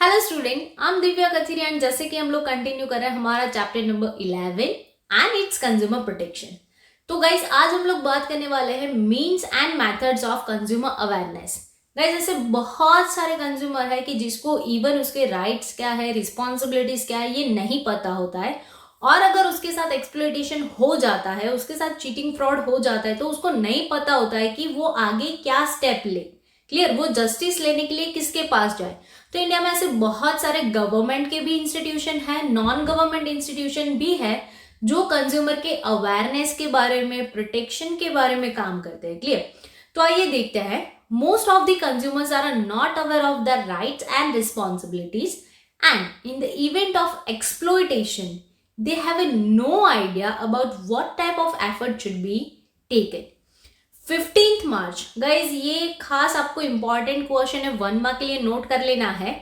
Hello student, I am Divya Kathiria and जैसे कि हम लोग कंटिन्यू कर रहे हैं हमारा chapter number 11 and it's consumer protection. तो गाइस आज हम लोग बात करने वाले हैं means and methods of consumer awareness. Guys ऐसे बहुत सारे कंज्यूमर है कि जिसको इवन उसके राइट्स क्या है, रिस्पॉन्सिबिलिटीज क्या है, ये नहीं पता होता है। और अगर उसके साथ एक्सप्लॉइटेशन हो जाता है, उसके साथ चीटिंग फ्रॉड हो जाता है, तो उसको नहीं पता होता है कि वो आगे क्या स्टेप ले। क्लियर, वो जस्टिस लेने के लिए किसके पास जाए। तो इंडिया में ऐसे बहुत सारे गवर्नमेंट के भी इंस्टीट्यूशन है, नॉन गवर्नमेंट इंस्टीट्यूशन भी है जो कंज्यूमर के अवेयरनेस के बारे में, प्रोटेक्शन के बारे में काम करते हैं। क्लियर, तो आइए देखते हैं। Most of the consumers are not aware of the rights and responsibilities and in the event of exploitation they have a no idea about what type of effort should be taken. 15th March, guys ये खास आपको important question है, 1 mark के लिए note कर लेना है।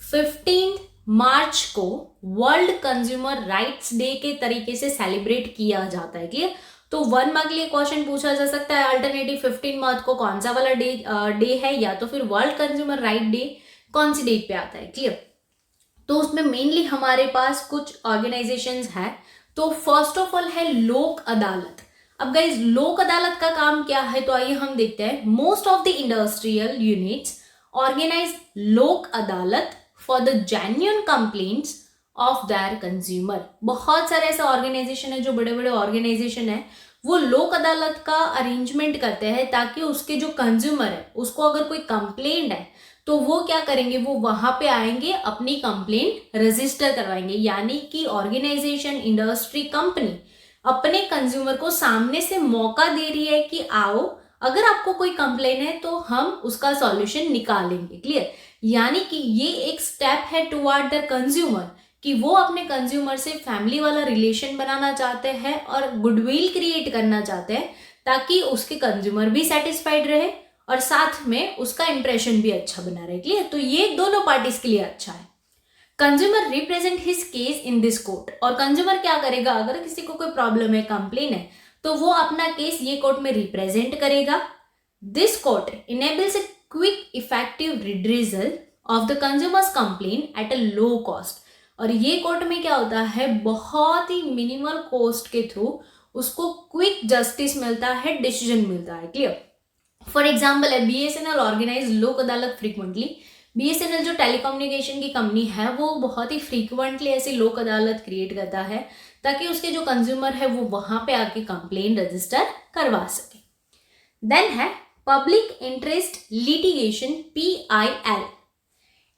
15th मार्च को वर्ल्ड कंज्यूमर राइट्स डे के तरीके से सेलिब्रेट किया जाता है। क्लियर, तो 1 मार्क के लिए क्वेश्चन पूछा जा सकता है अल्टरनेटिव 15 मार्च को कौन सा वाला डे है, या तो फिर वर्ल्ड कंज्यूमर राइट डे कौन सी डेट पे आता है। क्लियर, तो उसमें मेनली हमारे पास कुछ ऑर्गेनाइजेशंस हैं। तो फर्स्ट ऑफ ऑल है लोक अदालत। अब गाइज लोक अदालत का काम क्या है, तो आइए हम देखते हैं। Most of the industrial units organise Lok Adalat for the genuine complaints of their consumer. बहुत सारे ऐसे ऑर्गेनाइजेशन है, जो बड़े बड़े ऑर्गेनाइजेशन है, वो लोक अदालत का अरेंजमेंट करते हैं ताकि उसके जो कंज्यूमर है उसको अगर कोई कंप्लेंट है तो वो क्या करेंगे, वो वहां पे आएंगे, अपनी कंप्लेंट रजिस्टर करवाएंगे। यानी कि ऑर्गेनाइजेशन, इंडस्ट्री, कंपनी अपने कंज्यूमर को सामने से मौका दे रही है कि आओ, अगर आपको कोई कंप्लेन है तो हम उसका सॉल्यूशन निकालेंगे। क्लियर, यानी कि ये एक स्टेप है टुवर्ड द कंज्यूमर कि वो अपने कंज्यूमर से फैमिली वाला रिलेशन बनाना चाहते हैं और गुडविल क्रिएट करना चाहते हैं ताकि उसके कंज्यूमर भी सेटिस्फाइड रहे और साथ में उसका इंप्रेशन भी अच्छा बना रहे। क्लियर, तो ये दोनों पार्टीज के लिए अच्छा है। Consumer represent his case in this court. और कंज्यूमर क्या करेगा, अगर किसी को कोई प्रॉब्लम है, कंप्लेन है, तो वो अपना केस ये कोर्ट में रिप्रेजेंट करेगा। This court enables a quick effective redressal of the consumers complain at a low cost. और ये कोर्ट में क्या होता है, बहुत ही मिनिमल कॉस्ट के थ्रू उसको क्विक जस्टिस मिलता है, डिसीजन मिलता है। क्लियर, फॉर एग्जाम्पल है BSNL ऑर्गेनाइज लोक अदालत फ्रीक्वेंटली। BSNL जो टेलीकम्युनिकेशन की कंपनी है वो बहुत ही फ्रीक्वेंटली ऐसी लोक अदालत क्रिएट करता है ताकि उसके जो कंज्यूमर है वो वहां पे आके कंप्लेन रजिस्टर करवा सके। देन है public interest litigation PIL।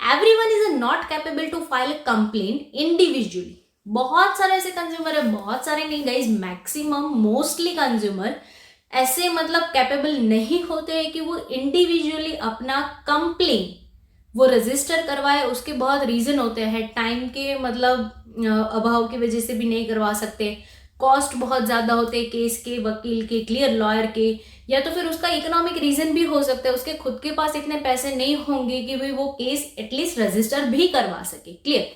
Everyone is not capable to file complain individually. बहुत सारे ऐसे कंज्यूमर है, बहुत सारे नहीं गाइज, मैक्सिमम मोस्टली कंज्यूमर ऐसे मतलब कैपेबल नहीं होते हैं कि वो इंडिविजुअली अपना कंप्लेन वो रजिस्टर करवाए। उसके बहुत रीजन होते हैं, टाइम के मतलब अभाव की वजह से भी नहीं करवा सकते, कॉस्ट बहुत ज्यादा होते हैं केस के, वकील के, क्लियर लॉयर के, या तो फिर उसका इकोनॉमिक रीजन भी हो सकता है, उसके खुद के पास इतने पैसे नहीं होंगे कि भाई वो केस एटलीस्ट रजिस्टर भी करवा सके। Clear,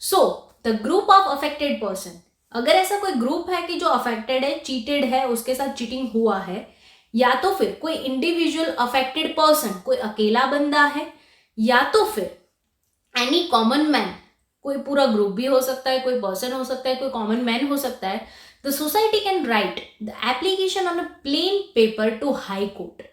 so the group of affected person, अगर ऐसा कोई ग्रुप है कि जो अफेक्टेड है, चीटेड है, उसके साथ चीटिंग हुआ है, या तो फिर कोई इंडिविजुअल अफेक्टेड पर्सन, कोई अकेला बंदा है, या तो फिर एनी कॉमन मैन, कोई पूरा ग्रुप भी हो सकता है, कोई पर्सन हो सकता है, कोई कॉमन मैन हो सकता है, the society can write the application on a plain paper two high court.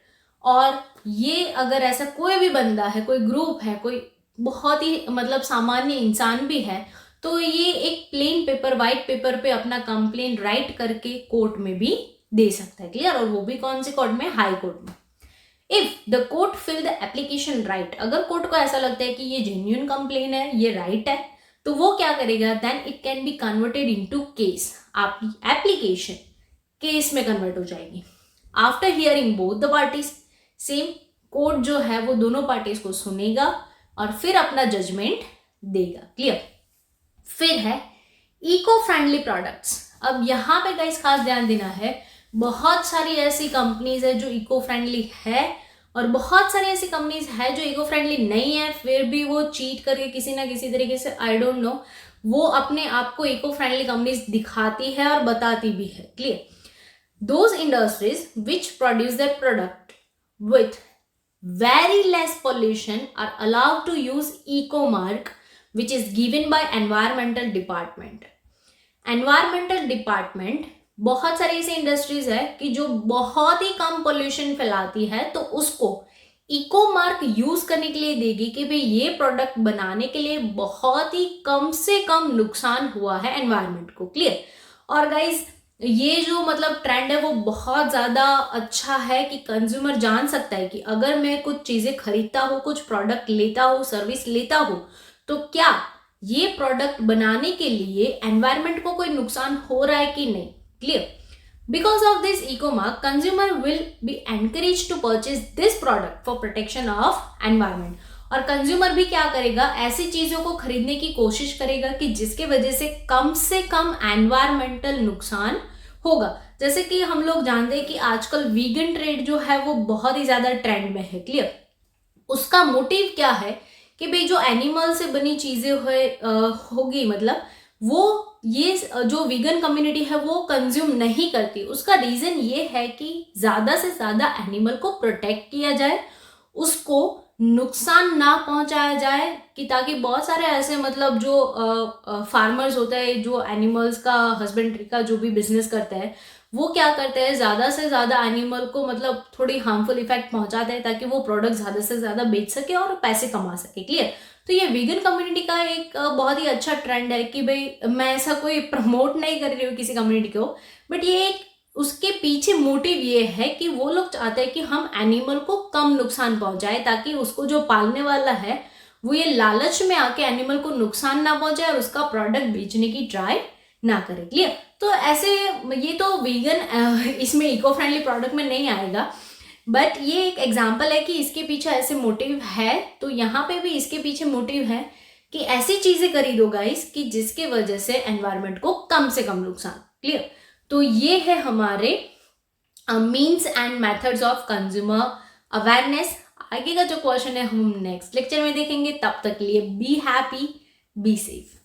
और ये अगर ऐसा कोई भी बंदा है, कोई ग्रुप है, कोई बहुत ही मतलब सामान्य इंसान भी है, तो ये एक प्लेन पेपर, व्हाइट पेपर पे अपना कंप्लेन राइट करके कोर्ट में भी दे सकता है। क्लियर, और वो भी कौन से कोर्ट में, हाई कोर्ट में। If the court fill the application right, अगर कोर्ट को ऐसा लगता है कि ये जेन्युइन कंप्लेन है, ये राइट है, तो वो क्या करेगा, then it can be converted into case. आपकी एप्लीकेशन केस में कन्वर्ट हो जाएगी। After hearing both the parties, same court जो है वो दोनों पार्टीज को सुनेगा और फिर अपना जजमेंट देगा। क्लियर, फिर है इको फ्रेंडली प्रोडक्ट्स। अब यहाँ पे गाइस खास ध्यान देना है, बहुत सारी ऐसी कंपनीज है जो इको फ्रेंडली है और बहुत सारी ऐसी कंपनीज है जो इको फ्रेंडली नहीं है, फिर भी वो चीट करके किसी ना किसी तरीके से, आई डोंट नो, वो अपने आप को इको फ्रेंडली कंपनीज दिखाती है और बताती भी है। Clear, those industries which produce that product with very less pollution are allowed to use eco mark which is given by environmental department. Environmental department बहुत सारी ऐसी इंडस्ट्रीज है कि जो बहुत ही कम पोल्यूशन फैलाती है तो उसको इको मार्क यूज करने के लिए देगी कि भाई ये प्रोडक्ट बनाने के लिए बहुत ही कम से कम नुकसान हुआ है एनवायरमेंट को। क्लियर। और गाइज ये जो मतलब ट्रेंड है वो बहुत ज्यादा अच्छा है कि कंज्यूमर जान सकता है कि अगर मैं कुछ चीजें खरीदता हूँ, कुछ प्रोडक्ट लेता हूँ, सर्विस लेता हूँ, तो क्या ये प्रोडक्ट बनाने के लिए एनवायरमेंट को कोई नुकसान हो रहा है कि नहीं। Clear. Because of this eco mark consumer will be encourage to purchase this product for protection of environment. और कंज्यूमर भी क्या करेगा, ऐसी चीजों को खरीदने की कोशिश करेगा कि जिसके वजह से कम एनवायरमेंटल नुकसान होगा। जैसे कि हम लोग जानते हैं कि आजकल वीगन ट्रेड जो है वो बहुत ही ज्यादा ट्रेंड में है। क्लियर। उसका मोटिव क्या है कि भाई जो एनिमल से बनी चीजें होगी, मतलब वो ये जो वीगन कम्युनिटी है वो कंज्यूम नहीं करती। उसका रीजन ये है कि ज्यादा से ज्यादा एनिमल को प्रोटेक्ट किया जाए, उसको नुकसान ना पहुंचाया जाए, कि ताकि बहुत सारे ऐसे मतलब जो फार्मर्स होते हैं, जो एनिमल्स का हस्बेंड्री का जो भी बिजनेस करते हैं, वो क्या करते हैं, ज्यादा से ज्यादा एनिमल को मतलब थोड़ी हार्मफुल इफेक्ट पहुंचाते हैं ताकि वो प्रोडक्ट ज्यादा से ज्यादा बेच सके और पैसे कमा सके। क्लियर। तो ये वीगन कम्युनिटी का एक बहुत ही अच्छा ट्रेंड है कि भाई मैं ऐसा कोई प्रमोट नहीं कर रही हूँ किसी कम्युनिटी को, बट ये एक उसके पीछे मोटिव ये है कि वो लोग चाहते हैं कि हम एनिमल को कम नुकसान पहुंचाए ताकि उसको जो पालने वाला है वो ये लालच में आके एनिमल को नुकसान ना पहुंचाए और उसका प्रोडक्ट बेचने की ट्राई ना करे। क्लियर। तो ऐसे ये तो वीगन इसमें इको फ्रेंडली प्रोडक्ट में नहीं आएगा, बट ये एक एग्जाम्पल है कि इसके पीछे ऐसे मोटिव है। तो यहाँ पे भी इसके पीछे मोटिव है कि ऐसी चीजें खरीदो गाइस कि जिसके वजह से एनवायरनमेंट को कम से कम नुकसान। क्लियर। तो ये है हमारे means and methods of consumer awareness. आगे का जो क्वेश्चन है हम नेक्स्ट लेक्चर में देखेंगे। तब तक के लिए बी हैप्पी, बी सेफ।